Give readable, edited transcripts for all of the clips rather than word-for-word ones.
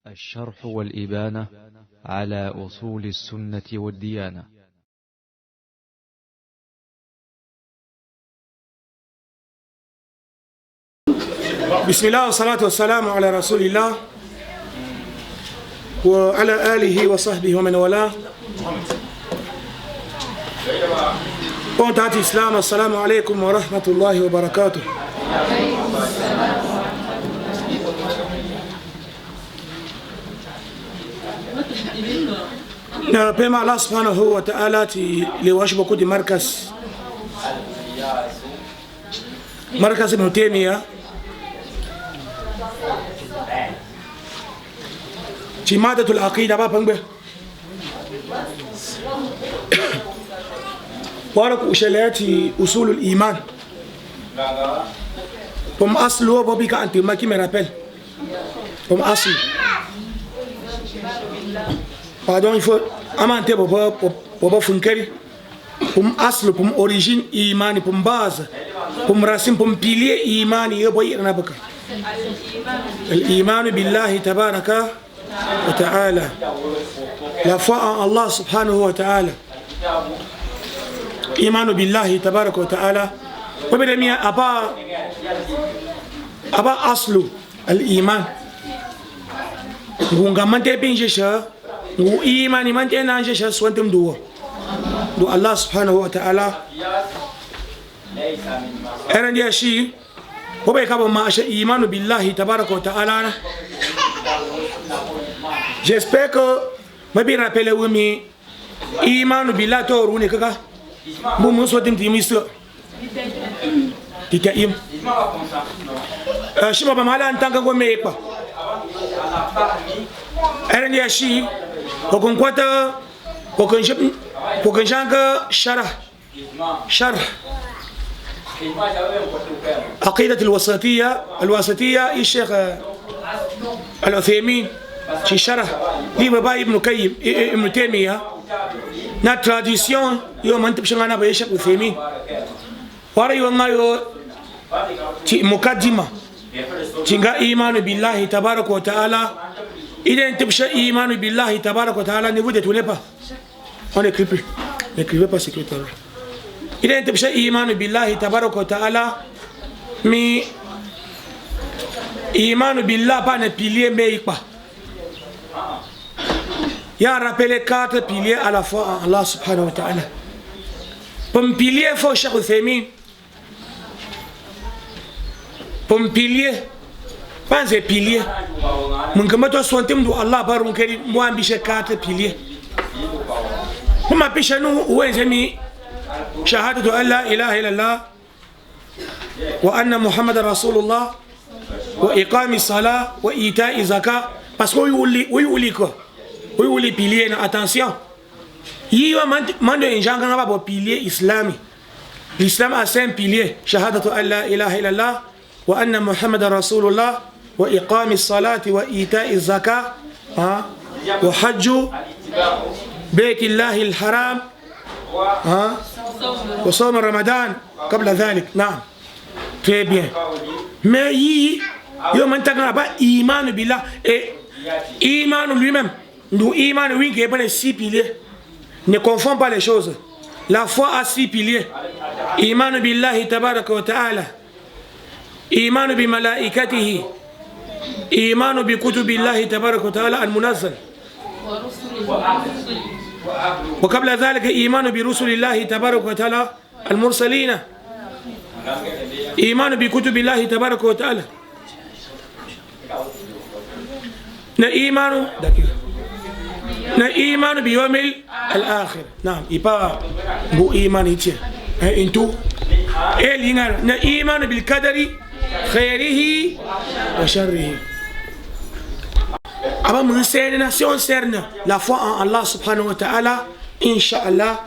الشرح والإبانة على أصول السنة والديانة. بسم الله والصلاة والسلام على رسول الله وعلى آله وصحبه ومن والاه. Bonjour Islam, assalamu alaikum wa rahmatullahi wa barakatuh. Na pema Allah subhanahu wa ta'ala ti liwashi beaucoup de markas Ibn Taymiyyah ci madatul aqida ba pangbe وارك وشلاتي أصول الإيمان هم أصل هو بابيك أنت ما كي مرابل هم أصل pardon il faut amante baba funkeri هم أصل هم origine إيمان هم base هم racine هم pilier إيمان يبوي نبك الإيمان بالله تبارك وتعالى la foi en Allah subhanahu wa ta'ala. إيمان بالله تبارك وتعالى وبدمية أبا أصل الإيمان ونعمت بينجشة وإيمان من تنانجشة سوانتم دو الله سبحانه وتعالى أرندي أشي وبيكاب ما أشي إيمان بالله تبارك وتعالى. J'espère que ما بيرappeler ومي إيمان بالله توروني كذا بوم سوتم تيميس تيكايم شباب مالا أنتاعك وميكبا أرني أشي وكون قطع وكون شانك شرح عقيدة الوسطية الشيخ العثيمين في شرح لي بابا ابن تيمية na tradition yo man tibshanga na bayesha kuthemi wara yo ngayo ti mukaddima tinga imanu billahi tabaraka wa taala ile tibsha imanu billahi tabaraka wa taala ne vous détournez pas on écrit plus n'écrivez pas secrétaire ile tibsha imanu billahi tabaraka wa taala mi imanu billahi pas ne pilier mais pas. Il a rappelé 4 piliers à la fois en Allah subhanahu wa ta'ala. Pour un pilier, il faut Cheikh Uthaymin. Pour un pilier, pas un pilier. Mon kamato sontem do Allah baron keri moi ambiche 4 piliers. Pour ma piche nous où est ami shahadatu an la ilaha illallah wa anna Muhammad rasulullah wa iqami salat wa ita'i zakat parce que oui quoi. Oui, les piliers, attention. Il y a un gens qui ont un pilier islamique. L'islam a 5 piliers. Shahadatu an la ilaha illallah wa anna Muhammad rasulullah wa iqami salati wa ita'i zakat wa hajju baytillahi al-haram wa sawm ramadan qabla dhalik. Non. Très bien. Mais il y a un iman billah et iman lui-même. Nous, Iman, oui, qui est 6 piliers. Ne confond pas les choses. La foi a 6 piliers. Iman billahi tabaraka wa ta'ala. Iman bi malaikatihi. Iman bi kutubillahi tabaraka wa ta'ala al-munazzal. وقبل ذلك إيمان برسل الله تبارك وتعالى المرسلين. إيمان بكتب الله تبارك وتعالى. na iman bi yawmil al-akhir. Naam, ipa bu iman itie into elinga na iman bil qadari khairihi wa sharrihi. Aba mun sene na si on cerne la foi en Allah subhanahu wa ta'ala inshallah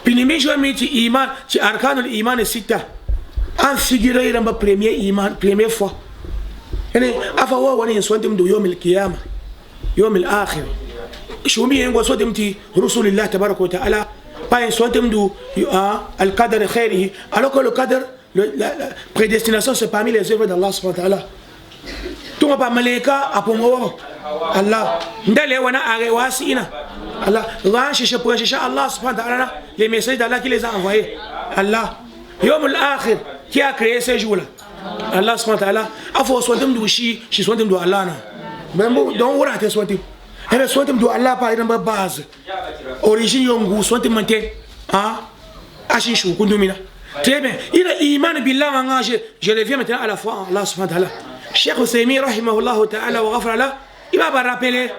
pinimijo miti iman ci arkanul iman sita an figure ramba premier iman première fois ene afa wa wani sondim do yawmil qiyamah يوم الآخر شو مين ينقول صوتهم تي رسول الله تبارك وتعالى باين صوتهم دو القدر خيره alors que le qadr la prédestination c'est parmi les œuvres d'Allah subhanahu wa ta'ala. tunga pa malaika apongo Allah ndale wana are wasina Allah ran chercher pour chercher Allah subhanahu wa ta'ala les messages d'Allah qui les a envoyés Allah yom al-akhir qui a créé ces jours là Allah subhanahu wa ta'ala a faut soit dem douchi shi soit dem do Allah na même donc on a soit dem et soit dem do Allah par exemple base origine yongu soit dem monter ah achi chou kundumina très bien il a iman billah je reviens maintenant à la foi Allah subhanahu wa ta'ala Cheikh Ousseimi rahimahullah ta'ala wa ghafara la il va rappeler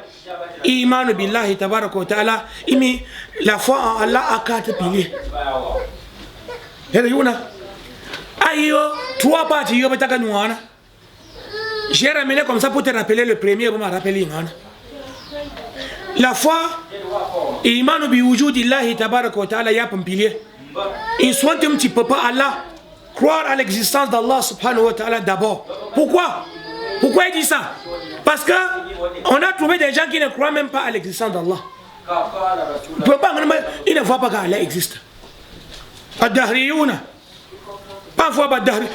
iman billahi tabaraka wa ta'ala imi la foi en Allah a 4 piliers et yuna ayo 3 parties yo betaka nuana j'ai ramené comme ça pour te rappeler le premier pour me rappeler la foi iman bi wujudillahi tabaraka wa ta'ala ya pilier il soit un petit peu pas Allah croire à l'existence d'Allah subhanahu wa ta'ala d'abord. Pourquoi il dit ça? Parce que on a trouvé des gens qui ne croient même pas à l'existence d'Allah. Ils ne voient pas qu'Allah existe. Parfois,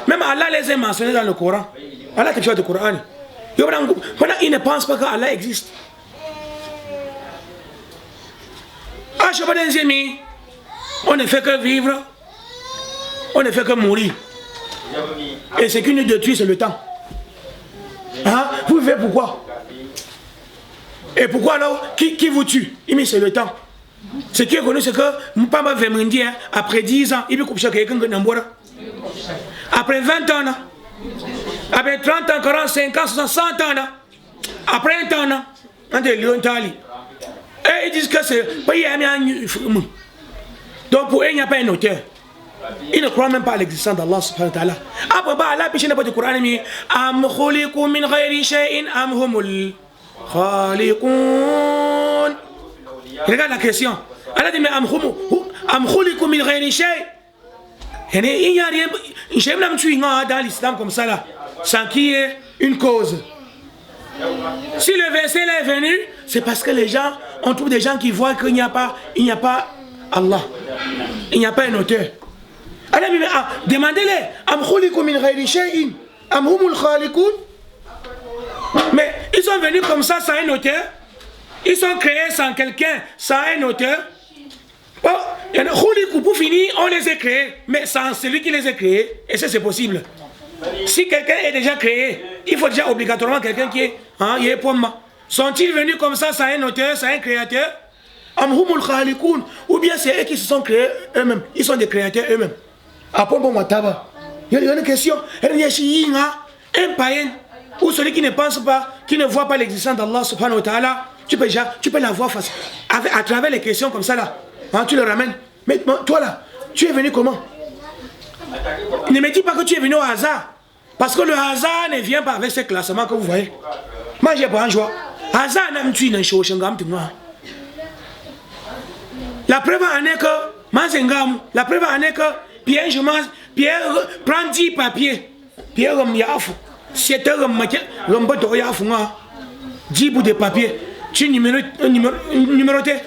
même Allah les a mentionnés dans le Coran. Allah quelque chose du Coran. Ils ne pensent pas qu'Allah existe. On ne fait que vivre. On ne fait que mourir. Et ce qui nous détruit, c'est le temps. Hein? Vous vivez pourquoi? Et pourquoi alors? Qui vous tue? C'est le temps. Ce qui est connu, c'est que Mpamba Vemendi, après 10 ans, il peut couper quelqu'un qui n'a pas. Après 20 ans, après 30 ans, 40, 50, 60, 100 ans, après un temps, on est lion tali. Et ils disent que c'est. Donc pour eux, il n'y a pas un auteur. Ils ne croient même pas à l'existence d'Allah subhanahu wa ta'ala. Après, Allah piche n'a pas de Coran, mais am khuliqu min ghayri shay'in am humul khaliqun. Regarde la question. Allah dit mais am khuliqu min ghayri shay'in. Il n'y a rien. J'aime la tuer dans l'islam comme ça là, sans qu'il y ait une cause. Si le verset là est venu, c'est parce que les gens, on trouve des gens qui voient qu'il n'y a pas Allah. Il n'y a pas un auteur. Alors, demandez-les, mais ils sont venus comme ça sans un auteur. Ils sont créés sans quelqu'un, sans un auteur. Pour finir, on les a créés, mais sans celui qui les a créés. Et ça, c'est possible. Si quelqu'un est déjà créé, il faut déjà obligatoirement quelqu'un qui est sont-ils venus comme ça sans un auteur, sans un créateur? Ou bien c'est eux qui se sont créés eux-mêmes. Ils sont des créateurs eux-mêmes. Il y a une question. Un païen ou celui qui ne pense pas, qui ne voit pas l'existence d'Allah subhanahu wa ta'ala, tu peux la voir face à travers les questions comme ça là. Tu le ramènes. Mais toi là, tu es venu comment? Ne me dis pas que tu es venu au hasard. Parce que le hasard ne vient pas avec ces classements que vous voyez. Moi j'ai pas un joie. Hasard n'a pas une chose. La preuve en est que, la preuve en est que Pierre prend 10 papiers. Pierre Yafou. 7 heures, 10 bouts de papier. Tu numérotes.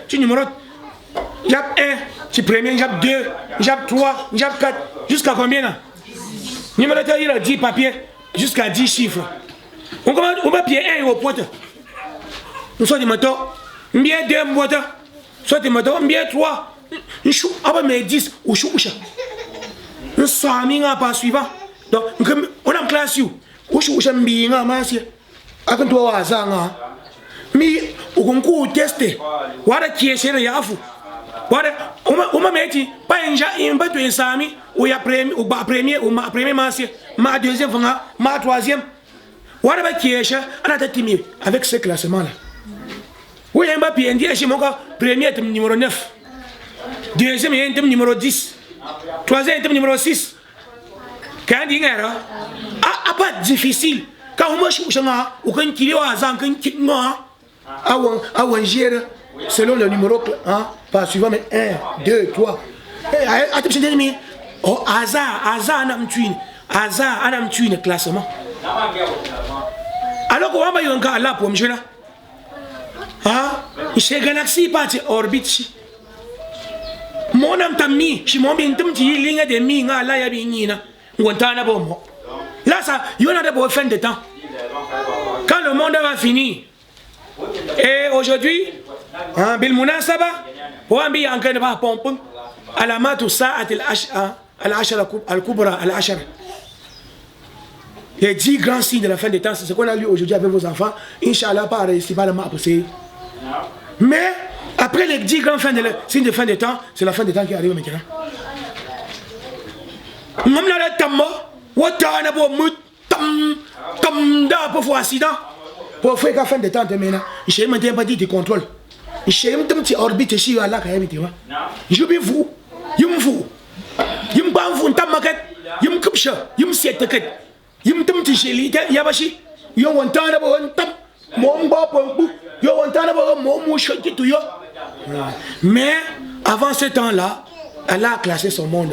Tu numérotes. Jap 1, tu premier, Jap 2, Jap 3, Jap 4. Jusqu'à combien là? Numéroté, il a 10 papiers. Jusqu'à 10 chiffres. On va Pierre 1 au pote. Nous sommes des motos. Bien 2 motos. Soit des motos, bien 3. Nous sommes 10 ou choucha. Nous sommes pas suivant. Donc, on a une classe. Ou choucha bien, merci. Avec toi, Azanga. Mais, on a testé. Voilà qui est chez le Yafou. Voilà, on m'a dit, pas un jà, il m'a dit un sami, ou il y a premier, ou ma premier massé, ma deuxième, ma troisième. Voilà qui est chez, on a été avec ce classement là. Oui, il m'a dit, chez mon gars, premier est numéro 9, deuxième est numéro 10, troisième est numéro 6. Quand il y a pas difficile, quand on m'a dit, ou quand il y a un quand il y a un gère, selon le numéro, pas suivant, mais 1, 2, 3. Oh, hasard, on a tué un classement. Alors qu'on va y avoir un là pour me jouer là. Chez Galaxy, pas de orbite. Mon âme t'a mis, je m'en viens de me dire, ligne de mine, là, il y a bien, on t'en a bon. Là, ça, il y en a de bonnes fins de temps. quand le monde va finir, et aujourd'hui, bil munasaba, wambi yankane ba pompe, alamatu sa'at al-ashara al-kubra al-ashara. Les 10 grands signes de la fin des temps, c'est ce qu'on a lu aujourd'hui avec vos enfants. Inch'Allah, pas réussir, pas le map. Mais, après les 10 grands signes de fin des temps, c'est la fin des temps qui arrive maintenant. Pour accident, pour faire la fin des temps, je ne sais pas de contrôle. Je sais pas si orbite chez Allah quand même. Je vais vous, je me fous. Je me bats vous, je me coupe, je me sais que yim tum ti sheli te yabashi yo wantana ba wantam mo mba pompu yo wantana ba mo mo shoti tu yo. Mais avant ce temps-là, Allah a classé son monde.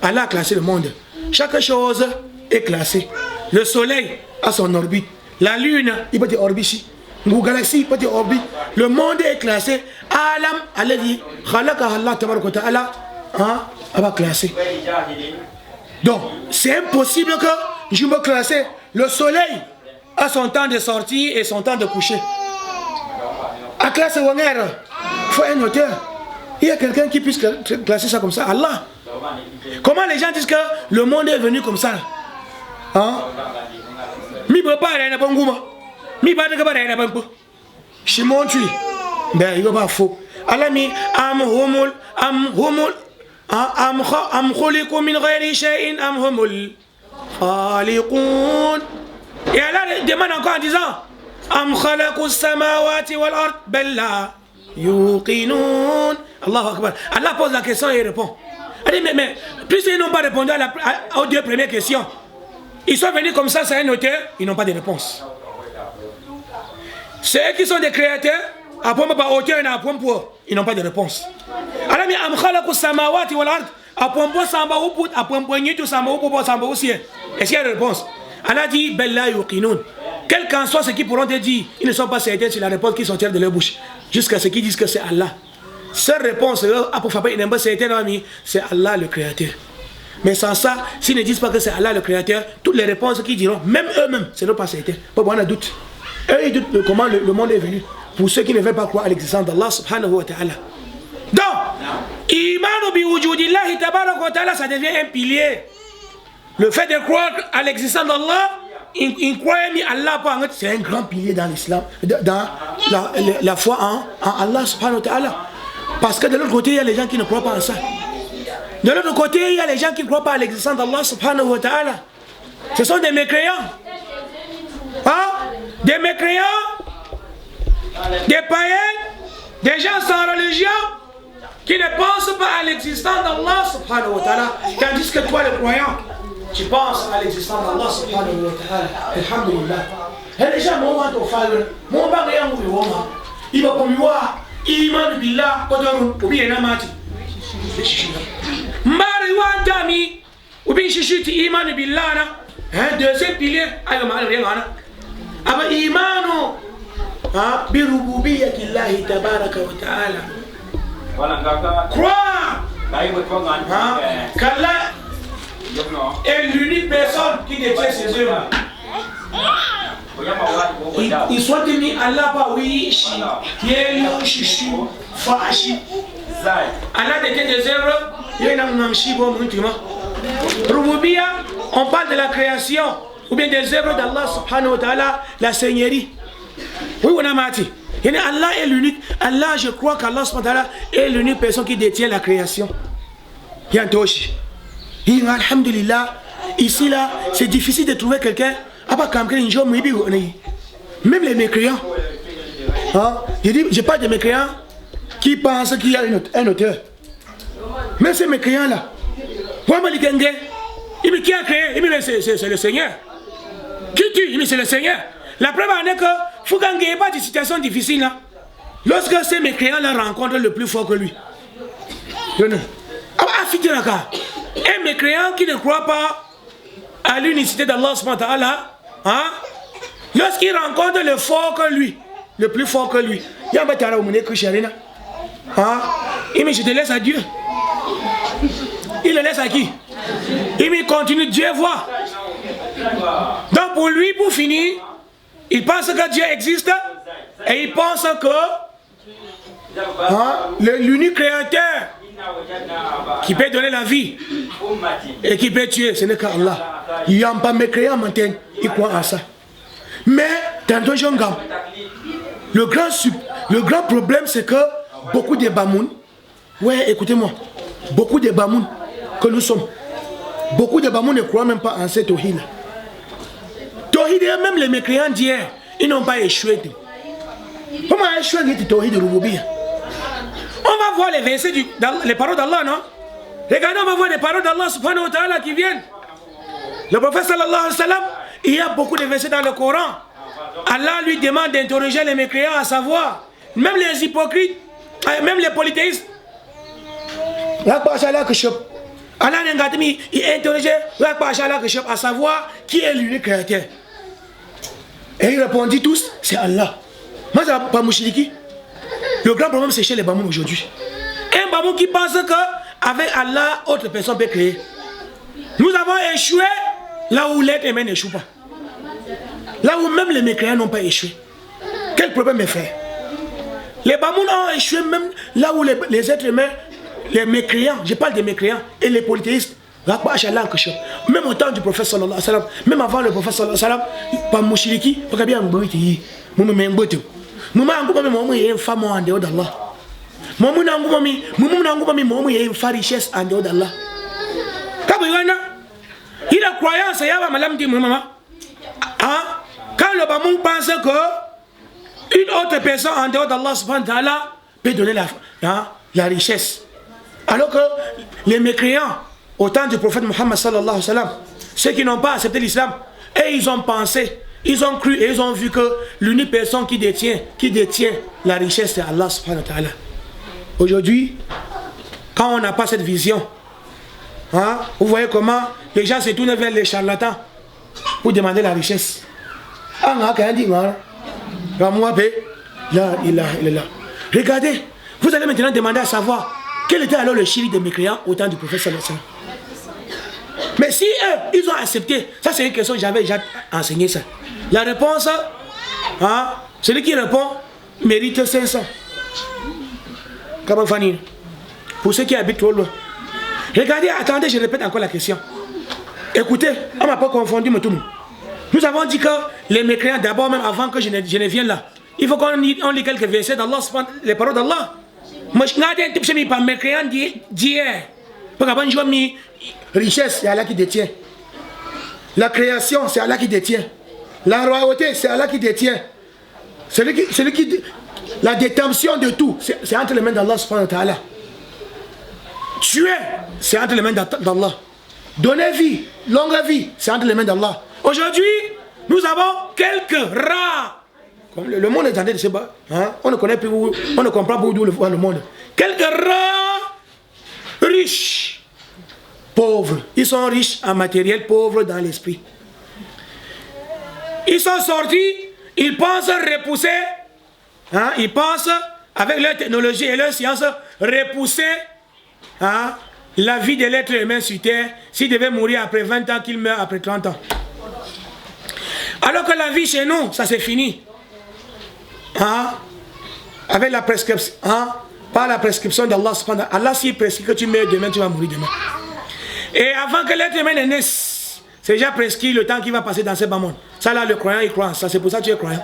Allah a classé le monde. Chaque chose est classée. Le soleil a son orbite, la lune il peut être orbishi, la galaxie peut être orbite. Le monde est classé. Alam alladhi khalaqa Allah tabaraka ta'ala va classer. Donc, c'est impossible que je me classe. Le soleil a son temps de sortie et son temps de coucher. À classe Wanger, il faut un auteur. Il y a quelqu'un qui puisse classer ça comme ça. Allah. Comment les gens disent que le monde est venu comme ça? Mi papa n'a pas ngouma. Mi papa n'a pas ngouma. Je montre. Ben, il va pas faux. Allah mi am humul. أم خلقوا من غير شيء أم هم الخالقون. Et Allah demande encore en disant أم خلقوا السماوات والأرض بل لا يوقنون. الله أكبر. Allah pose la question et il répond. Mais puisqu'ils n'ont pas répondu aux deux premières questions, ils sont venus comme ça, c'est un auteur, ils n'ont pas de réponse. Ceux qui sont des créateurs, après par auteur et après pour, ils n'ont pas de réponse. Alors mi am khalaqu samawati wal ard, après pour samba ou pour après pour nitu samba ou pour samba aussi. Est-ce qu'il y a une réponse? Allah dit bella yuqinun. Quel qu'en soit ce qu'ils pourront te dire, ils ne sont pas certains sur la réponse qui sortira de leur bouche, jusqu'à ce qu'ils disent que c'est Allah. Seule réponse, c'est Allah le créateur. Mais sans ça, s'ils ne disent pas que c'est Allah le créateur, toutes les réponses qu'ils diront, même eux-mêmes, ce n'est pas certain. Pas bon, on a doute. Eux, ils doutent de comment le monde est venu. Pour ceux qui ne veulent pas croire à l'existence d'Allah subhanahu wa ta'ala. Donc, imanu bi wujudillahi tabaraka wa ta'ala, ça devient un pilier. Le fait de croire à l'existence d'Allah, il croit en Allah, c'est un grand pilier dans l'islam, dans la foi en Allah subhanahu wa ta'ala. Parce que de l'autre côté, il y a les gens qui ne croient pas en ça. De l'autre côté, il y a les gens qui ne croient pas à l'existence d'Allah subhanahu wa ta'ala. Ce sont des mécréants. Des mécréants, des païens, des gens sans religion, qui ne pensent pas à l'existence d'Allah subhanahu wa ta'ala. Tandis que toi, le croyant, tu penses à l'existence d'Allah subhanahu wa ta'ala. Alhamdulillah. Et les gens m'ont dit au fagre, mon bagayam ou yoma, il va pour moi, iman billah, kodorun, ou bien namati. Mbari wantami, ou bien chichuti iman billah, deuxième pilier, ayo mal rien. Aba imanu birububiyyatillahi tabaraka wa ta'ala. Croire qu'Allah est l'unique personne qui détient ses œuvres. Il soit mis Allah pas oui, qui est le chichu, fashi. Allah détient des œuvres, il y a un chibo mutima. Rububiyya, on parle de la création ou bien des œuvres d'Allah subhanahu wa ta'ala, la seigneurie. Oui, on a mati. Allah est l'unique. Allah, je crois qu'Allah subhanahu wa ta'ala est l'unique personne qui détient la création. Yantoshi. Alhamdulillah, ici là, c'est difficile de trouver quelqu'un. Même les mécréants. Je parle des mécréants qui pensent qu'il y a un auteur. Même ces mécréants là. Qui a créé? C'est le Seigneur. Qui tue? C'est le Seigneur. La preuve en est que Fougang n'est pas de situation difficile là. Lorsque ces mécréants là rencontrent le plus fort que lui. Un mécréant qui ne croit pas à l'unicité d'Allah subhanahu wa ta'ala, lorsqu'il rencontre le fort que lui, le plus fort que lui, il me je te laisse à Dieu. Il le laisse à qui? Il me continue, Dieu voit. Donc pour lui, pour finir, Ils pensent que Dieu existe et ils pensent que l'unique créateur qui peut donner la vie et qui peut tuer, ce n'est qu'Allah. Il n'y a pas mécréant maintenant, ils croient à ça. Mais, tantôt, le grand problème, c'est que beaucoup de Bamoun, ouais, écoutez-moi, beaucoup de Bamoun que nous sommes, beaucoup de Bamoun ne croient même pas en cette Tawhid. Tawhid, même les mécréants d'hier, ils n'ont pas échoué. Comment échouer le Tawhid de Rububiya? On va voir les versets, les paroles d'Allah, non? Regardez, on va voir les paroles d'Allah subhanahu wa ta'ala qui viennent. Le prophète sallallahu alayhi wa sallam, il y a beaucoup de versets dans le Coran. Allah lui demande d'interroger les mécréants à savoir, même les hypocrites, même les polythéistes. Allah il interrogeait à savoir qui est l'unique créateur. Et il répondit tous, c'est Allah. Moi, c'est pas Mouchiliki. Le grand problème, c'est chez les Bamoun aujourd'hui. Un Bamoun qui pense qu'avec Allah, autre personne peut créer. Nous avons échoué là où l'être humain n'échoue pas. Là où même les mécréants n'ont pas échoué. Quel problème, mes frères? Les Bamoun ont échoué même là où les êtres humains, les mécréants, je parle des mécréants, et les polythéistes, même au temps du prophète sallallahu alayhi wa sallam, même avant le prophète sallallahu alayhi wa sallam, pas Mouchiliki, pas bien Mbouiti, Mouma Angoumami, Moumou est une femme en dehors d'Allah. Moumou Nangoumami, Moumou est une richesse en dehors d'Allah. Il a croyance, il y a madame dit maman. Quand le Bamoun pense que une autre personne en dehors d'Allah subhanahu wa ta'ala peut donner la richesse. Alors que les mécréants, au temps du prophète Muhammad sallallahu alayhi wa sallam, ceux qui n'ont pas accepté l'islam, et ils ont pensé, ils ont cru et ils ont vu que l'unique personne qui détient la richesse, c'est Allah subhanahu wa ta'ala. Aujourd'hui, quand on n'a pas cette vision, vous voyez comment les gens se tournent vers les charlatans pour demander la richesse. Regardez, vous allez maintenant demander à savoir quel était alors le shirk des mécréants au temps du prophète sallallahu alayhi wa sallam. Mais si eux, ils ont accepté, ça c'est une question que j'avais déjà enseigné ça. La réponse, celui qui répond mérite 500. Pour ceux qui habitent trop loin. Regardez, attendez, je répète encore la question. Écoutez, on ne m'a pas confondu, mais tout le monde. Nous avons dit que les mécréants, d'abord, même avant que je ne vienne là, il faut qu'on lit quelques versets d'Allah, les paroles d'Allah. Moi, je n'ai pas dit par mécréants d'hier. Parce que quand mis richesse, c'est Allah qui détient. La création, c'est Allah qui détient. La royauté, c'est Allah qui détient. La détention de tout, c'est entre les mains d'Allah subhanahu wa ta'ala. Tuer, c'est entre les mains d'Allah. Donner vie, longue vie, c'est entre les mains d'Allah. Aujourd'hui, nous avons quelques rares. Le monde est en train de se battre. On ne connaît plus où, on ne comprend pas d'où le monde. Quelques rares riches, pauvres. Ils sont riches en matériel, pauvres dans l'esprit. Ils sont sortis, ils pensent repousser, ils pensent avec leur technologie et leur science repousser la vie de l'être humain sur terre. S'il devait mourir après 20 ans, qu'il meurt après 30 ans. Alors que la vie chez nous, ça c'est fini. Avec la prescription, par la prescription d'Allah, Allah s'il prescrit que tu meurs demain, tu vas mourir demain. Et avant que l'être humain ne naisse, c'est déjà prescrit le temps qu'il va passer dans ce bas monde. Ça là, le croyant, il croit en ça, c'est pour ça que tu es croyant.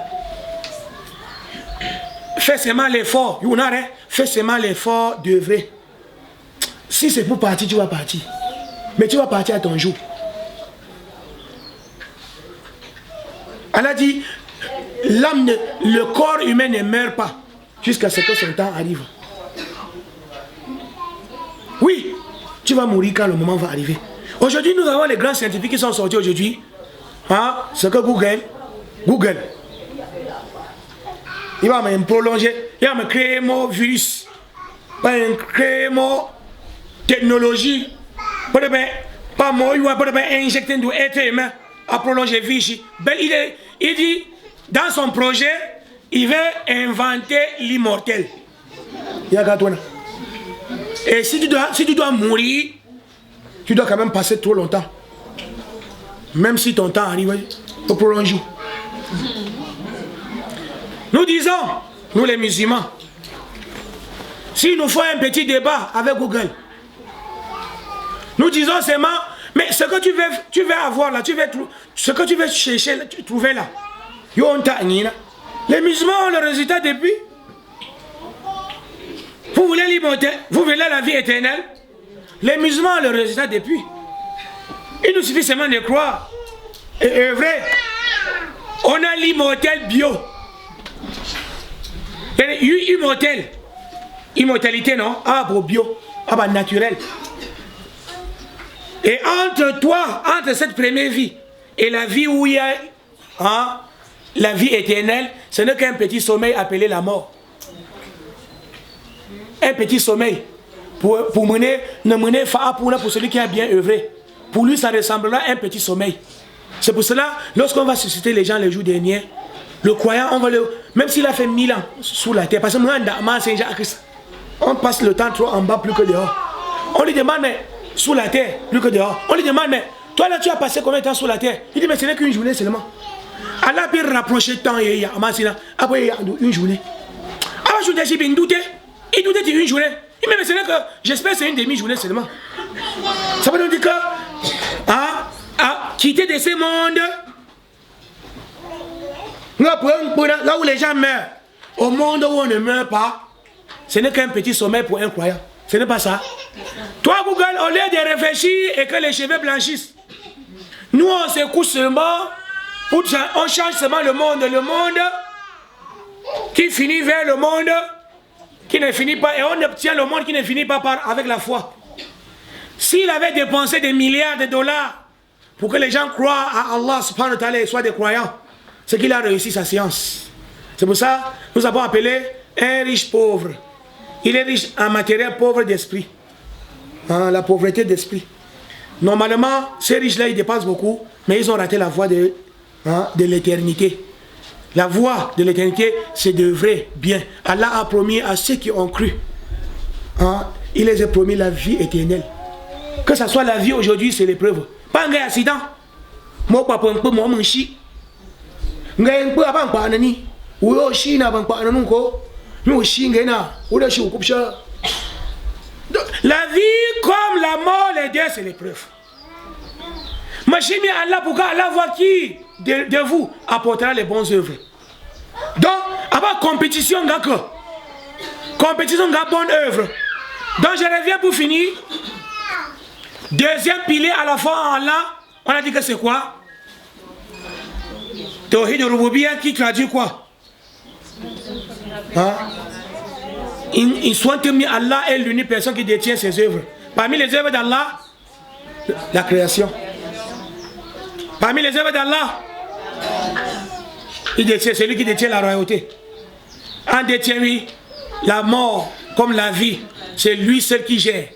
Fais seulement l'effort, fais seulement l'effort d'œuvrer. Si c'est pour partir, tu vas partir. Mais tu vas partir à ton jour. Allah dit, le corps humain ne meurt pas jusqu'à ce que son temps arrive. Oui, tu vas mourir quand le moment va arriver. Aujourd'hui, nous avons les grands scientifiques qui sont sortis aujourd'hui. Ce que Google. Il va me prolonger, il va me créer un mot virus, il va me créer un mot technologie, pas moi, il va injecter un être humain à prolonger vie. Il dit, dans son projet, il veut inventer l'immortel. Et si tu dois mourir, tu dois quand même passer trop longtemps. Même si ton temps arrive, tu prolonges. Nous disons, nous les musulmans, s'il nous faut un petit débat avec Google, nous disons seulement, mais ce que tu veux avoir là, ce que tu veux chercher, trouver là, les musulmans ont le résultat depuis. Vous voulez l'immortel, vous voulez la vie éternelle, les musulmans ont le résultat depuis. Il nous suffit seulement de croire et œuvrer. On a l'immortel bio. Immortel. Immortalité, non? Ah, pour bio. Ah, bah, naturel. Et entre toi, entre cette première vie et la vie où il y a la vie éternelle, ce n'est qu'un petit sommeil appelé la mort. Un petit sommeil. Pour mener pour celui qui a bien œuvré. Pour lui, ça ressemblera à un petit sommeil. C'est pour cela, lorsqu'on va susciter les gens le jour dernier, le croyant, on va même s'il a fait 1000 ans sous la terre, parce que on passe le temps trop en bas plus que dehors. On lui demande, mais sous la terre, plus que dehors. On lui demande, mais toi là, tu as passé combien de temps sous la terre? Il dit, mais ce n'est qu'une journée seulement. Allah peut rapprocher le temps, après une journée. Ah, je dis, il doutait d'une journée. Il dit, mais ce n'est que, j'espère que c'est une demi-journée seulement. Ça veut donc dire que, quitter de ce monde, là où les gens meurent, au monde où on ne meurt pas, ce n'est qu'un petit sommeil pour un croyant. Ce n'est pas ça. Toi, Google, au lieu de réfléchir et que les cheveux blanchissent, nous on se couche seulement, on change seulement le monde qui finit vers le monde qui ne finit pas, et on obtient le monde qui ne finit pas avec la foi. S'il avait dépensé des milliards de dollars pour que les gens croient à Allah subhanahu wa ta'ala et soient des croyants, c'est qu'il a réussi sa science. C'est pour ça que nous avons appelé un riche pauvre. Il est riche en matériel, pauvre d'esprit. La pauvreté d'esprit. Normalement, ces riches-là, ils dépensent beaucoup, mais ils ont raté la voie de l'éternité. La voie de l'éternité, c'est de vrai bien. Allah a promis à ceux qui ont cru. Il les a promis la vie éternelle. Que ce soit la vie aujourd'hui, c'est l'épreuve. Pas un accident. Moi, papa, un peu, moi, mon chi. Un peu avant, pas un ani. Ou au Chine, avant, pas un anko. Nous, Chine, ou le chou, coupe ça. La vie comme la mort, les deux, c'est l'épreuve. Mais j'ai mis Allah pour qu'Allah voit qui de vous apportera les bonnes œuvres. Donc, avant compétition, compétition, bonne œuvre. Donc, je reviens pour finir. Deuxième pilier à la fois en Allah, on a dit que c'est quoi? Tawhid Rububiyya qui traduit quoi? Ils sont mis Allah est l'unique personne qui détient ses œuvres. Parmi les œuvres d'Allah, la création. Parmi les œuvres d'Allah, c'est lui qui détient la royauté. En détient, oui, la mort comme la vie. C'est lui seul qui gère.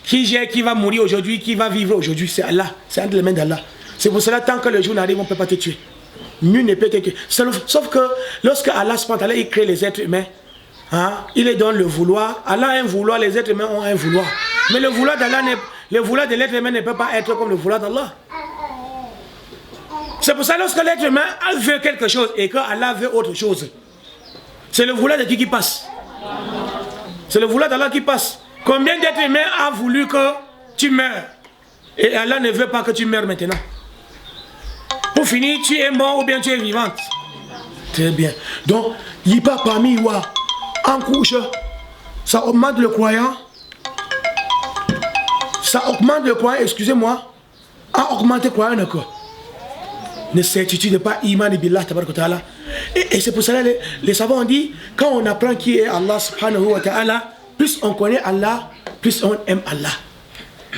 Qui va mourir aujourd'hui, qui va vivre aujourd'hui. C'est Allah. C'est entre les mains d'Allah. C'est pour cela, tant que le jour n'arrive, on ne peut pas te tuer. Nul ne peut te tuer. Sauf que lorsque Allah il crée les êtres humains, il est dans le vouloir. Allah a un vouloir, les êtres humains ont un vouloir. Mais le vouloir d'Allah, le vouloir de l'être humain ne peut pas être comme le vouloir d'Allah. C'est pour ça que lorsque l'être humain veut quelque chose et que Allah veut autre chose, c'est le vouloir de qui passe. C'est le vouloir d'Allah qui passe. Combien d'êtres humains a voulu que tu meurs et Allah ne veut pas que tu meurs maintenant. Pour finir, tu es mort ou bien tu es vivante. Très bien. Donc, il n'y a pas parmi eux en couche, ça augmente le croyant. Ça augmente le croyant, excusez-moi, a augmenté le croyant encore. Ne certitude pas iman billah tabaraka ta'ala. Et c'est pour cela les savants ont dit, quand on apprend qui est Allah subhanahu wa ta'ala, plus on connaît Allah, plus on aime Allah.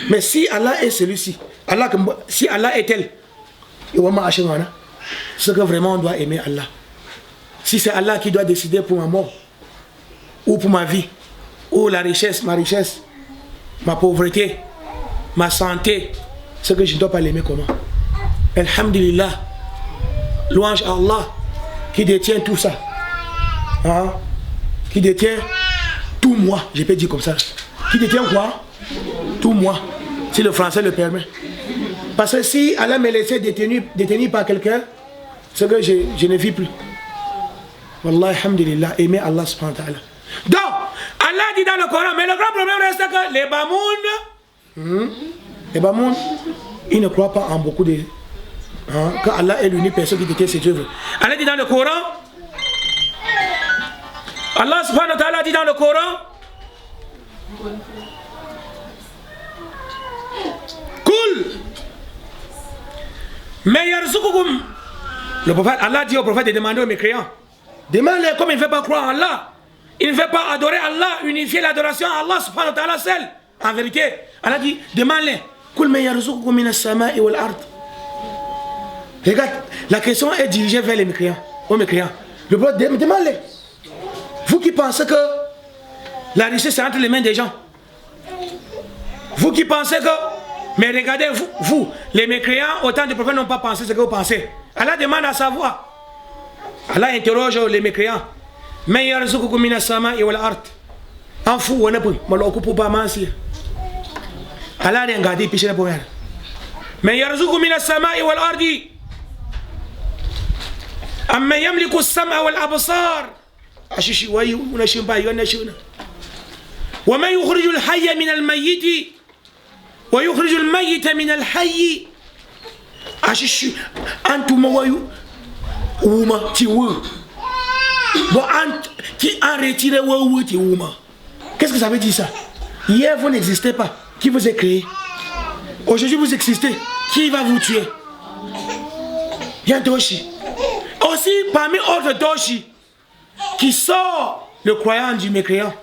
Mais si Allah est celui-ci, si Allah est tel, c'est que vraiment on doit aimer Allah. Si c'est Allah qui doit décider pour ma mort, ou pour ma vie, ou la richesse, ma pauvreté, ma santé, c'est que je ne dois pas l'aimer comment? Alhamdulillah, louange à Allah qui détient tout ça, qui détient tout moi, je peux dire comme ça, qui détient quoi? Tout moi, si le français le permet. Parce que si Allah me laissait détenu par quelqu'un, c'est que je ne vis plus. Wallahi, alhamdulillah, aimer Allah subhanahu wa ta'ala. Donc, Allah dit dans le Coran, mais le grand problème reste que les Bamoun, ils ne croient pas en beaucoup de... que Allah est l'unique personne qui détient ses œuvres. Allah dit dans le Coran, Allah subhanahu wa ta'ala dit dans le Coran, Kul, mais yarzukukum. Le prophète, Allah dit au prophète de demander aux mécréants, demande-les comme il ne veut pas croire en Allah. Il ne veut pas adorer Allah, unifier l'adoration à Allah subhanahu wa ta'ala seul. En vérité, Allah dit, demande-les. Kul mais yarzukukum minas sama'i wal ard. Regarde, la question est dirigée vers les mécréants, aux mécréants. Le prophète demande-les. Vous qui pensez que la richesse est entre les mains des gens. Vous qui pensez que... Mais regardez, vous les mécréants, autant de prophètes n'ont pas pensé ce que vous pensez. Allah demande à savoir. Allah interroge les mécréants. Mais yarzukukum minas sama'i wal ard. En fou, on a pris. Mais on coupe pas mentir. Allah a regardé, puis je n'ai pas rien. Mais yarzukukum minas sama'i wal ardi. Amma yamliku as-sam'a wal absar. Ashishi wa yunashimba yunashuna. Wa man yukhriju al-hayya min al-mayyit wa yukhriju al-mayyita min al-hayy. Ashishi antuma wa uma tiwu. Bon, qui a retiré wa ti uma. Qu'est-ce que ça veut dire ça? Hier vous n'existez pas. Qui vous a créé? Aujourd'hui vous existez. Qui va vous tuer? Il y a un Doshi. Aussi parmi autres Doshi qui sort le croyant du mécréant.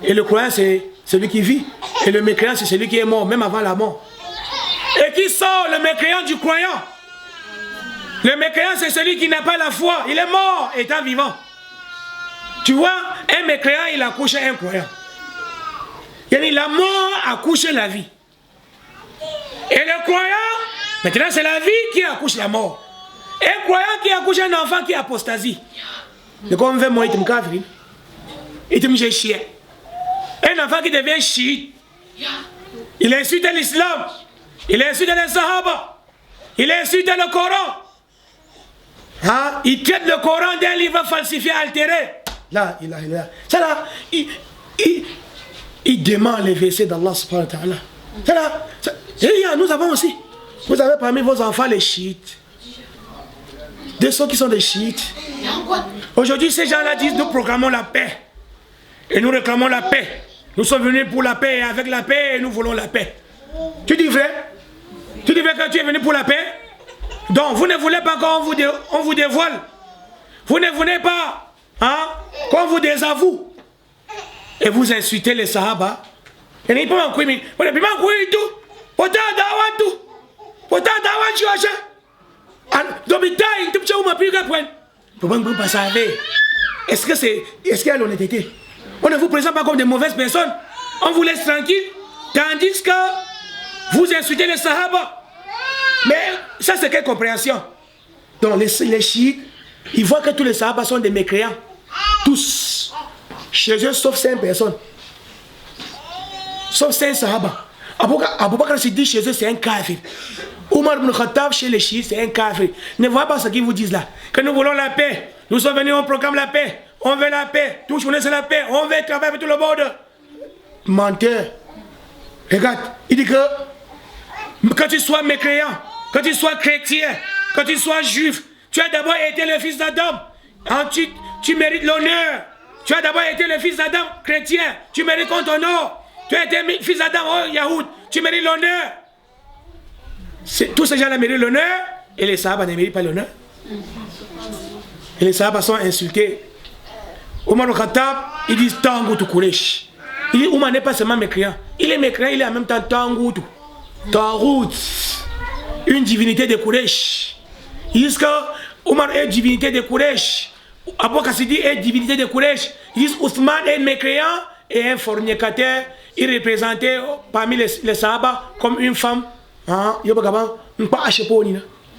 Et le croyant c'est celui qui vit. Et le mécréant c'est celui qui est mort même avant la mort. Et qui sort le mécréant du croyant? Le mécréant c'est celui qui n'a pas la foi. Il est mort étant vivant. Tu vois, un mécréant il a couché un croyant. La mort a couché la vie. Et le croyant, maintenant c'est la vie qui accouche la mort. Un croyant qui accouche un enfant qui apostasie. De quoi on veut moi, il me cavre. Il me chien. Un enfant qui devient chiite. Il insulte l'islam. Il insulte les sahaba. Il insulte le Coran. Hein? Il traite le Coran d'un livre falsifié, altéré. Là, il a. Ça là, il demande les versets d'Allah subhanahu wa ta'ala. Ça là, nous avons aussi. Vous avez parmi vos enfants les chiites. Des ceux qui sont des chiites. Aujourd'hui, ces gens-là disent, nous proclamons la paix. Et nous réclamons la paix. Nous sommes venus pour la paix et avec la paix, et nous voulons la paix. Tu dis vrai? Tu dis vrai que tu es venu pour la paix? Donc, vous ne voulez pas qu'on vous dévoile. Vous ne voulez pas qu'on vous désavoue. Et vous insultez les sahaba. Et ils peuvent m'encuire. Est-ce qu'il y a l'honnêteté? On ne vous présente pas comme des mauvaises personnes. On vous laisse tranquille. Tandis que vous insultez les sahaba. Mais ça c'est quelle compréhension? Donc les chiites, ils voient que tous les sahaba sont des mécréants. Tous. Chez eux, sauf 5 personnes. Sauf 5 sahaba. Abu Bakr Siddiq chez eux, c'est un kafir. Omar ibn Khattab chez les chiites, c'est un kafir. Ne voyez pas ce qu'ils vous disent là. Que nous voulons la paix. Nous sommes venus, on proclame la paix. On veut la paix. Tout le monde c'est la paix. On veut travailler avec tout le monde. Menteur. Regarde, il dit que tu sois mécréant, que tu sois chrétien, que tu sois juif, tu as d'abord été le fils d'Adam. Ensuite, tu mérites l'honneur. Tu as d'abord été le fils d'Adam chrétien. Tu mérites qu'on t'honore. Tu as été fils d'Adam Yahoud. Tu mérites l'honneur. Tous ces gens-là méritent l'honneur. Et les sahaba ne méritent pas l'honneur. Et les sahaba sont insultés. Omar al-Khattab, il dit Tangoutou Kouresh. Il dit Omar n'est pas seulement mécréant. Il est mécréant, il est en même temps Tangoutou. Tangout. Une divinité de Kouresh. Ils disent que Omar est divinité de Kouresh. Abu Kassidi est divinité de Kouresh. Ils disent Ousmane est mécréant et un fornicateur. Il représentait parmi les sahaba comme une femme.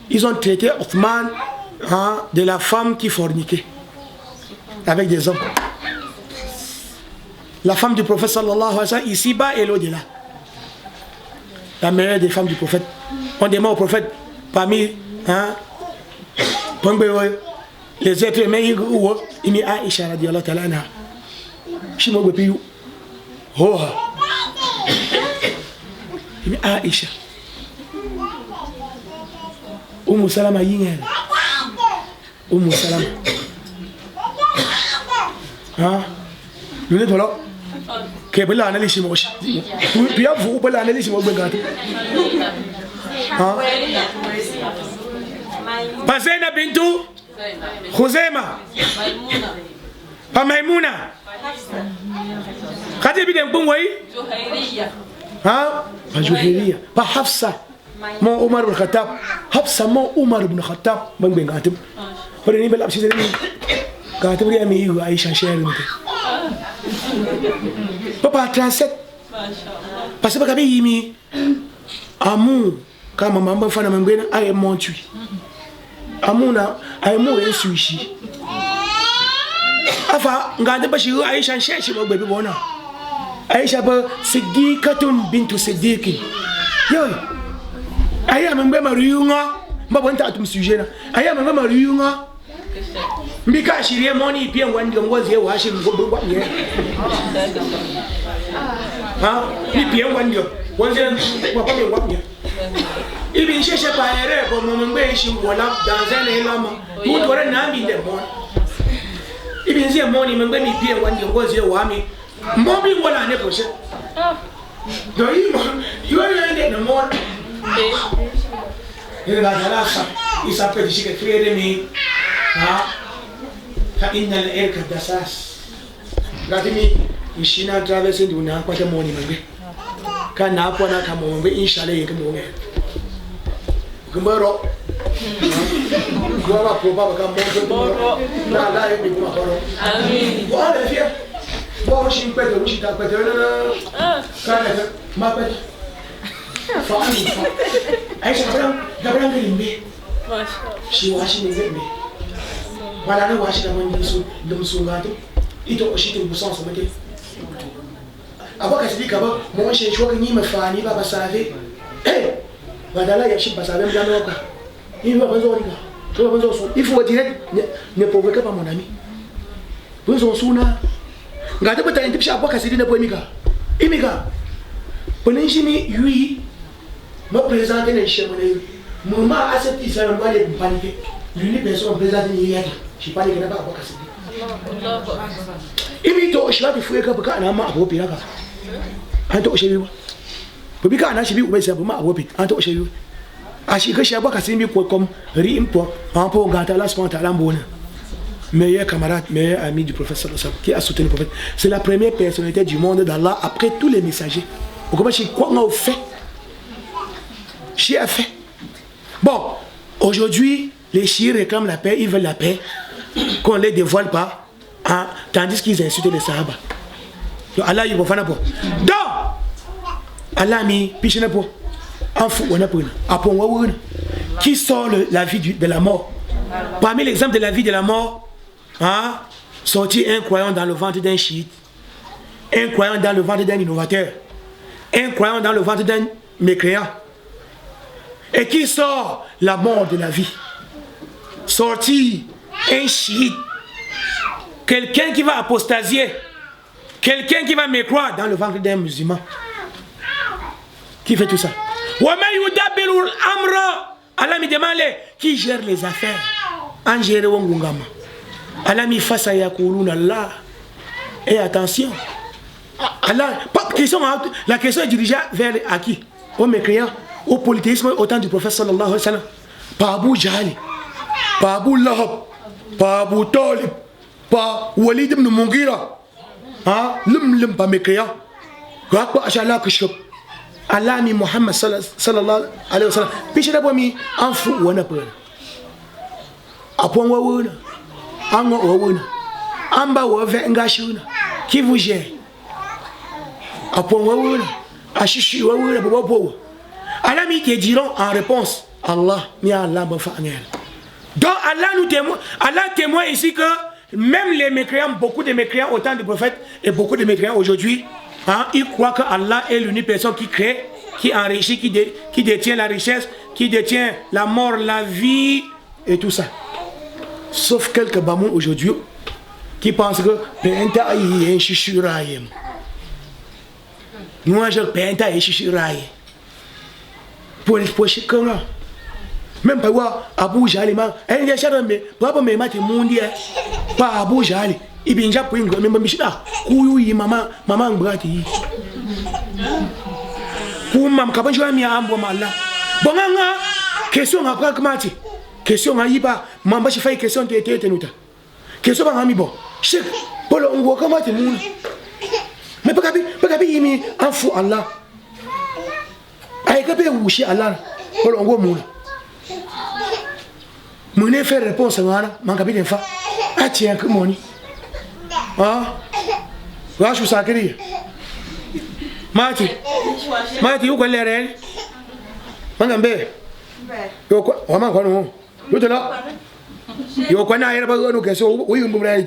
Ils ont traité Ousmane de la femme qui forniquait avec des hommes. La femme du prophète sallallahu alayhi wa sallam, ici-bas et l'au-delà. La meilleure des femmes du prophète. On demande au prophète parmi les êtres humains, ils m'ont Aïcha radiallahu ta'ala anha. Je me dis, oh, il m'ont Aïcha. Umu Salama yingel. Umu Salama. Hein? Nous sommes là. Que bela analyse moche. Puis vous bela analyse moche bengato. Hein? Pasena bintu Khuzaima. Pa Maimuna. Kati bi dem bungwai? Hein? Pa Juhayriya. Pa Hafsa. Mon Omar ibn Khattab. Hafsa mon Omar ibn Khattab bengato. Pour ni bela absi zeli. Quand tu ami Aïcha chérie. Papa 37. Parce que quand il amour quand maman fana mambena ay montui. Amuna ay mo yesuishi. Afa ngade bashi Aïcha chérie mo bébé bona. Aïcha ba Siddiqatun bintu Siddiqin. Yo. Aya mambé mariunga, mbabonta atum sujet na. Aya mambé mariunga. Mbika shirie moni pia ngwani ngozi ya washi ngobwa nye. Ha? Ni pia ngwani ngozi kwa kwa ngobwa nye. Ibi nsheshe pa ere ko mombe ishi wala dans un elama. Tu tore na mbi de mon. Ibi nzie moni membe mi pia ngwani ngozi ya wami. Mbobi wala ne poshe. Do you are the more. Il va là ça. Il s'appelle Chique Frère mi. Ha? فإن الإرك الدساس قاتمي يشينا ترافيسي دونا قوات موني مبي كان ناقوانا كمون بي إن شاء الله يكمون كمبرو كوالا كوبا كمون لا لا يبي كما كورو آمين وأنا فيها وأشين بدر وشي تاك بدر كان ما بدر فأني أيش كبران كلمة شي واشي نزل voilà nous voici dans mon dessous de mon sougato il doit aussi te boussons sur le avant que je dise que moi j'ai choisi ni me faire ni pas savoir eh voilà là il y a chi pas savoir bien quoi il va besoin il faut dire ne provoquez pas mon ami besoin souna ngate peut être petit après que c'est ne pas imiga ponenjimi lui me présenter les chemins maman accepte ça on va les paniquer l'unique personne présente ni rien je parle que n'a pas cassé imito je vais fouiller que kana ma abo piraka anto shebiwa bobika na shebi ubesa ma abo pit anto shebiwa ashi que shaba cassé mi ko comme rimpo en po gata la sponta lambona meilleur camarade meilleur ami du professeur qui a soutenu le prophète c'est la première personnalité du monde d'Allah après tous les messagers vous comprenez quoi on a fait chi a fait bon aujourd'hui les chiites réclament la paix, ils veulent la paix, qu'on ne les dévoile pas, hein, tandis qu'ils insultent les Sahaba. Donc Allah, il va faire n'importe. Donc, Allah a mis, piché n'importe. En fou, on a pris. Qui sort la vie de la mort? Parmi l'exemple de la vie de la mort, hein, sorti un croyant dans le ventre d'un chiite, un croyant dans le ventre d'un innovateur, un croyant dans le ventre d'un mécréant. Et qui sort la mort de la vie? Sorti un chiite, quelqu'un qui va apostasier, quelqu'un qui va mécroire dans le ventre d'un musulman. Qui fait tout ça? Allah me demande qui gère les affaires. En gère Wongungama. Allah me face à Yakulun Allah. Et attention, Allah, la question est dirigée vers à qui? Aux mécréants, au polythéisme, au temps du prophète sallallahu alayhi wa sallam. Par Abu Jahali. Pas Abu Lahab, pas Abu Talib, pas Walid ibn Mughira, hein, l'homme pas mécréant. Quoi Achallah que je Allah mi Muhammad sallallahu alayhi wa sallam. Puis je n'ai mis en fou ou en appel. Apon wawuna, anga wawuna, amba wave ngashuna. Qui vous gère? Apon wawuna, ashishi wawuna bobo. Allah mi te diront en réponse Allah mi Allah ba fa'angel. Donc Allah témoigne ici que même les mécréants, beaucoup de mécréants au temps du prophète et beaucoup de mécréants aujourd'hui, hein, ils croient que Allah est l'unique personne qui crée, qui enrichit, qui détient la richesse, qui détient la mort, la vie et tout ça. Sauf quelques bamous aujourd'hui qui pensent que Penta est un chichuraïe. Moi, je Penta est chichuraïe. Pour chacun. Même pas voir Abu Jali, un des chats, mais pas me mettre mondial. Pas Abu Jali. Il vient déjà pour une grande michida. Oui, maman, brati. Pour maman, quand je vais à Mbomala. Bon, question à pragmatique. Question à Iba, maman, je fais question de téténuta. Question à Amibo. Chef, Paul, on voit comment tu moules. Mais pas capable, il en fou Allah. Aïe, capable, ou chez Allah. Paul, on voit moule. Mon faire réponse à moi, mon capitaine fa. Ah, tiens, que mon. Ah, là, je suis sacré. Mati, où est l'air? Madame B. Yo, comment on vous là? Yo, quand on a pas de question, oui, on peut aller.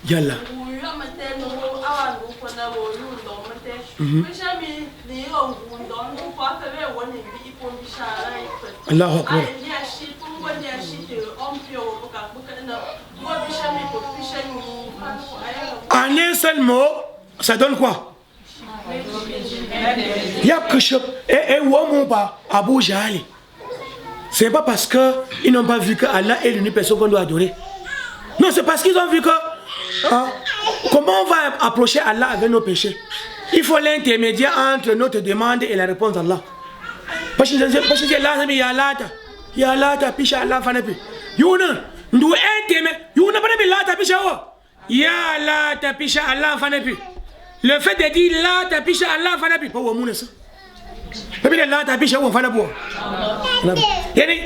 Yalla. Allahu Akbar. En un seul mot, ça donne quoi? Il y a que chose et pas Abu Jali. C'est pas parce qu'ils n'ont pas vu que Allah est l'unique personne qu'on doit adorer. Non, c'est parce qu'ils ont vu que comment on va approcher Allah avec nos péchés. Il faut l'intermédiaire entre notre demande et la réponse d'Allah. Parce que là, il y a là, pisha Allah fanapi. Yuna, nous intermédiaire. Yuna pas de là, pisha wa. Il y a là, pisha Allah fanapi. Le fait de dire là, pisha Allah fanapi. Pas où on est ça. Pas bien là, pisha wa fanapi. Yani,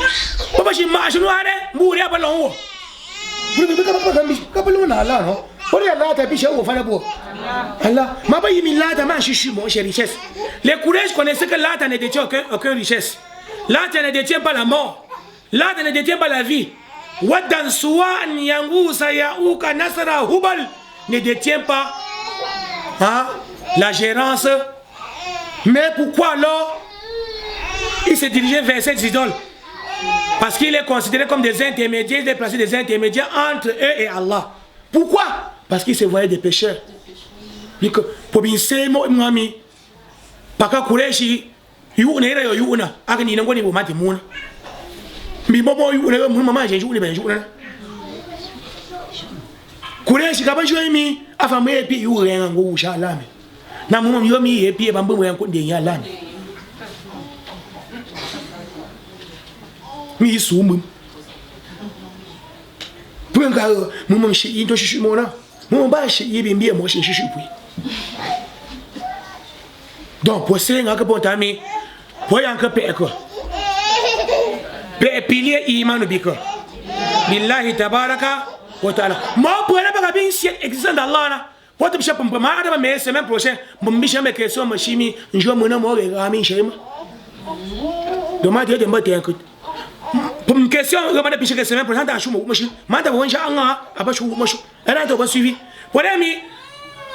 pas si ma chnou arrête, mourir pas long. Vous ne pouvez pas parler de Allah, non? Vous ne pouvez pas pisha wa fanapi. Allah, ma pas y mis là, ta manche chuchu, mon cher richesse. Les courageux connaissaient que là, tu ne détiens aucune richesse. Là, tu ne détiens pas la mort. Là, tu ne détiens pas la vie. Wadan Suwan Yangusa Yaouka Nasara Hubal ne détient pas la gérance. Mais pourquoi alors il s'est dirigé vers ces idoles? Parce qu'il est considéré comme des intermédiaires, il est placé des intermédiaires entre eux et Allah. Pourquoi? Parce qu'il se voyait des pécheurs. Pour bien se moi-même, Paka Kureshi, you ne you na, agni na ngoni bo mati muna. Mi bobo you na mu mama je you ne ben you na. Kureshi ka ba jo mi afa me epi you renga ngo usha lami. Na mu yo mi epi ba mbo yan ko de ya lami. Mi sumu. Pwenga mu mama shi into shi mona. Mu ba shi yibi mbi mo shi shi pui. Donc, pour ce qui pour pilier iman biko. Billahi tabaraka wa ta'ala. Moi, pour ne pas bien existant d'Allah, pour te faire pour ma mais semaine prochaine, mon biche me question ma chimie, je me nomme Rami Shem. Demande de me dire écoute. Pour une question, je vais te picher semaine prochaine, je suis manda bon janga, abachu mochu. Elle a suivi. Pour ami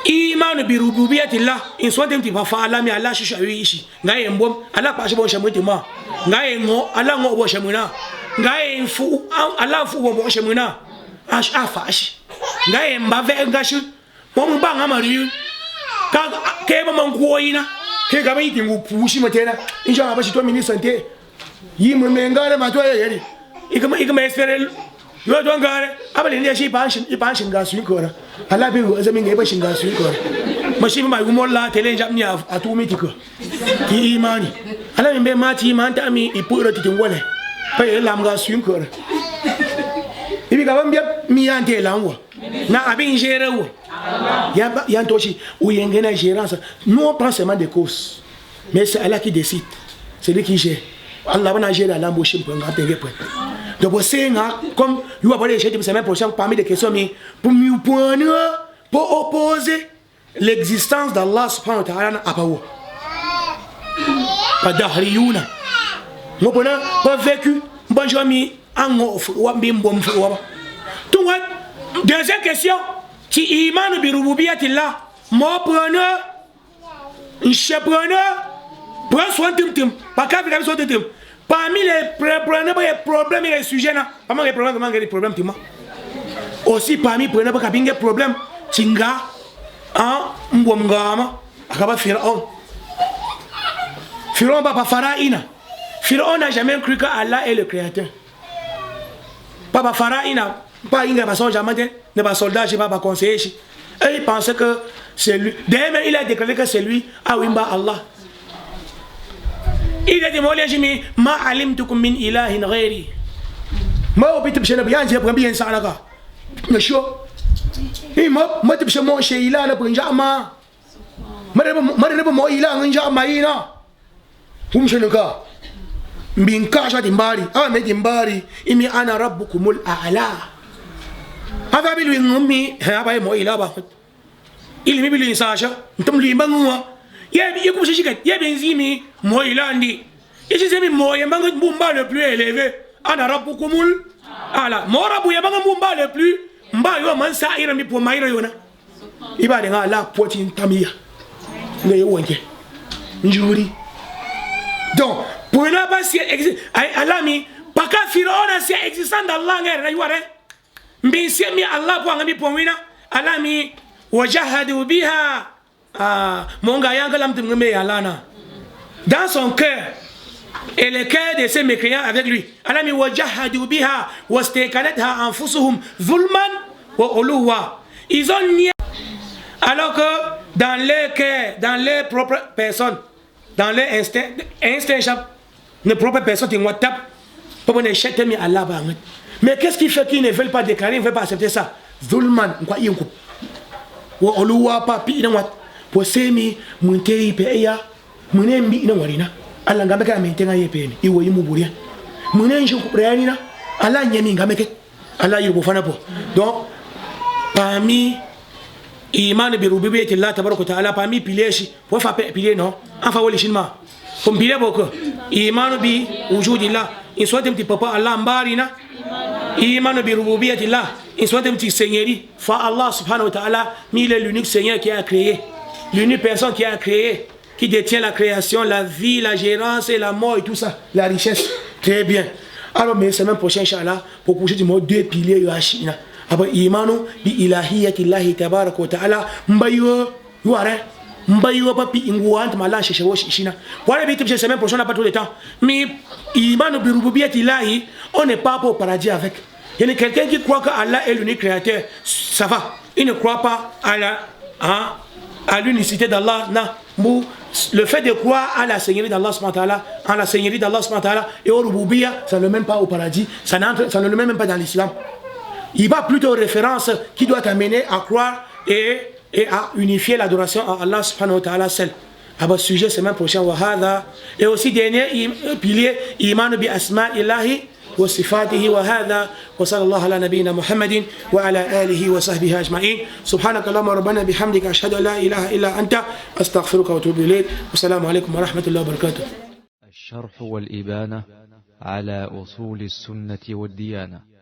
Iman birububiyatillah in so dem ti fa Allah mi Allah shisha yishi ngaye mbom Allah pa shi bon shamuti ma ngaye ngo Allah ngo bo shamuna ngaye fu Allah fu bo shamuna ash afash ngaye mbave ngashi mom ba ngamari ka ke ba man koyina ke ga bai tingu pushi matena insha Allah ba shi to mini sante yi mun mengare ma to yeri igama espere yo don gare abale ne shi panshin ga su ko Allah bi azami ne ba shin ga su ko mashi mai gumo la tele jamni atumi tiko ki imani Allah be mati man ta mi ipuro titin wole pa lam ga su ko ibi ga bambia mi ante lanwo na abin gere wo ya toshi ou yengena gérance nous on prend seulement des causes mais c'est Allah qui décide, c'est lui qui gère. Allah va gérer la l'embauche pour un peu. Donc c'est comme vous avez parlé de semaine prochaine parmi des questions mais pour opposer l'existence d'Allah subhanahu wa ta'ala à Paou. Pas d'Ahriyuna. Moi pas vécu bonjour mi en ou bim tout deuxième question qui iman bi rububiyatillah moi preneur un chepreneur Prends soin de tim. Pas qu'à faire soin de tim. Parmi les problèmes et les sujets, parmi les problèmes, aussi parmi les problèmes, Tinga, Mbomgama, Akaba Pharaon. Pharaon va pas Pharaïna. Pharaon n'a jamais cru que Allah est le créateur. Papa Pharaïna, pas une personne jamais, ne pas soldat, je pas conseiller. Et il pensait que c'est lui. D'ailleurs, il a déclaré que c'est lui, Awimba Allah. Il a dit, Moulay, ma alimtukum min ilahin ghairi. Ma obitum chez le bien, j'ai pris bien ça là. Le show. Et moi, tu peux mon chez Ila, le Punjama. Madame, moi, il a un jamaïna. Vous me le cas. Mbinka Shadimbari, Medimbari, Imi Ana Rabbukumul Ala. Avabi lui ngumi, Abaye moi il a ba. Il mi bili Sacha, Ntum li bangua. Il couche chicat, il y a benzimi, moi il a dit. Et je sais, moi, il y a un boumba le plus élevé. Ana Rabbukumul Ala. Moi, Rabou, il y a un boumba le plus. Mba yo man sa ira mi pour maïra yona. Il va dire la poitrine tamia. Ne yonke. Njuri. Donc, pour ne pas si Allah mi, pas qu'à Pharaon si existant d'Allah ngere yuare. Mbi si mi Allah pour ngami pour wina. Allah mi wajahadu biha. Monga yanga lam tumbe alana. Dans son cœur et le cœur de ces mécréants avec lui. Allah mi wajahadu biha wastekanatha anfusuhum zulman wa uluwa. Ils ont nié. Alors que dans leur cœur, dans leur propre personne, dans leur instinct, nos propres personnes qui ont tapé pour ne pas mis Allah. Mais qu'est-ce qui fait qu'ils ne veulent pas déclarer, ils ne veulent pas accepter ça? Zulman, quoi, il y a un coup. Ou oluwa pas pi wat pour semi muntei peya munembi ina warina Allah ngamekaamentenga yepeni iwo yimuburia munenje kupryanina Allah nyemi ngameke Allah yubo fana po. Donc parmi iman bi rububiyyati Allah tabaraka taala parmi piliers pour faire pilier non enfin wali shinma comme pilier boko iman bi wujudillah in soit un petit papa Allah mbarina iman bi rububiyyati Allah in soit un petit seigneurie fa Allah subhanahu wa ta'ala il est l'unique seigneur qui a créé, l'unique personne qui a créé, qui détient la création, la vie, la gérance et la mort et tout ça, la richesse. Très bien. Alors mais semaine prochaine inchallah pour coucher du mot deux piliers yashina après imanu bi ilahiyati Allah tabaraka wa ta'ala mbayo yuare mbayo papi ingouant mala chercher shina voilà vite semaine prochaine on n'a pas tout le temps mais imanu bi rububiyyati Allah on n'est pas pour paradis avec. Il y a quelqu'un qui croit que Allah est l'unique créateur, ça va. Il ne croit pas à l'unicité d'Allah. Non. Le fait de croire à la seigneurie d'Allah, à la seigneurie d'Allah et au Rububiyya, ça ne le mène pas au paradis, ça ne le mène même pas dans l'islam. Il va plutôt aux références qui doit t'amener à croire et à unifier l'adoration à Allah subhanahu wa ta'ala seul. À ce sujet, semaine prochaine, et aussi dernier pilier, iman bi asma ilahi وصفاته وهذا وصلى الله على نبينا محمد وعلى آله وصحبه أجمعين سبحانك اللهم ربنا بحمدك أشهد أن لا إله إلا أنت أستغفرك وأتوب إليك والسلام عليكم ورحمة الله وبركاته. الشرح والإبانة على أصول السنة والديانة.